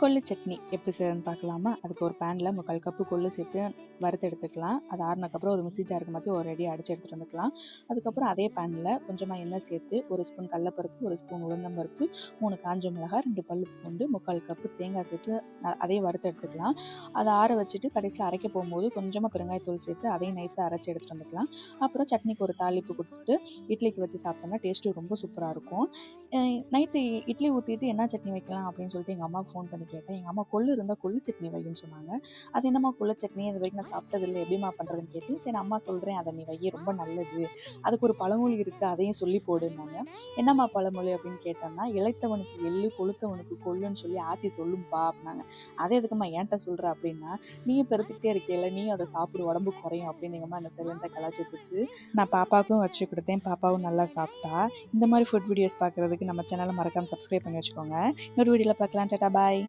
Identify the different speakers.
Speaker 1: கொள்ளு சட்னி எப்படி செய்யறதுன்னு பார்க்கலாமா? அதுக்கு ஒரு பேனில் 3/4 கப்பு கொள்ளு சேர்த்து வறுத்து எடுத்துக்கலாம். அது ஆறுனதுக்கப்புறம் ஒரு மிக்ஸி ஜாருக்கு மாற்றி ஒரு ரெடி அடிச்சு எடுத்துகிட்டு வந்துக்கலாம். அதுக்கப்புறம் அதே பேனில் கொஞ்சமாக எண்ணெய் சேர்த்து 1 ஸ்பூன் கடலப்பருப்பு, 1 ஸ்பூன் உளுந்தம்பருப்பு, 3 காஞ்ச மிளகாய், 2 பல்லு பூண்டு, 3/4 கப்பு தேங்காய் சேர்த்து அதையும் வறுத்து எடுத்துக்கலாம். அதை ஆற வச்சுட்டு கடைசியில் அரைக்க போகும்போது கொஞ்சமாக பெருங்காயத்தூள் சேர்த்து அதையும் நைஸாக அரைச்சி எடுத்துகிட்டு வந்துக்கலாம். அப்புறம் சட்னிக்கு ஒரு தாளிப்பு கொடுத்துட்டு இட்லிக்கு வச்சு சாப்பிட்டோம்னா டேஸ்ட்டு ரொம்ப சூப்பராக இருக்கும். நைட்டு இட்லி ஊற்றிட்டு என்ன சட்னி வைக்கலாம் அப்படின்னு சொல்லிட்டு எங்கள் அம்மாவுக்கு ஃபோன் பண்ணி கேட்டேன். எங்கள் அம்மா கொள்ளு இருந்தால் கொள்ளு சட்னி வைன்னு சொன்னாங்க. அது என்னம்மா கொள்ளு சட்னி, இது வரைக்கும் நான் சாப்பிட்டதில்லை, எப்படிம்மா பண்ணுறதுன்னு கேட்டு, சரி அம்மா சொல்கிறேன் அதை நீ வை, ரொம்ப நல்லது, அதுக்கு ஒரு பழமொழி இருக்குது அதையும் சொல்லி போடுன்னாங்க. என்னம்மா பழமொழி அப்படின்னு கேட்டோம்னா, இளைத்தவனுக்கு எள்ளு கொளுத்தவனுக்கு கொள்ளுன்னு சொல்லி ஆச்சி சொல்லும்பா அப்படின்னாங்க. அதை எதுக்கும்மா என்கிட்ட சொல்கிற அப்படின்னா, நீயும் பெருத்துக்கிட்டே இருக்கையில நீயும் அதை சாப்பிடு, உடம்பு குறையும் அப்படின்னு எங்கள் அம்மா என்ன சைலண்டாக கலாச்சிருச்சு. நான் பாப்பாவுக்கும் வச்சு கொடுத்தேன், பாப்பாவும் நல்லா சாப்பிட்டா. இந்த மாதிரி ஃபுட் வீடியோஸ் பார்க்குறதுக்கு நம்ம சேனலை மறக்காமல் சப்ஸ்கிரைப் பண்ணி வச்சுக்கோங்க. இன்னொரு வீடியோவில் பார்க்கலாம். டாடா பாய்.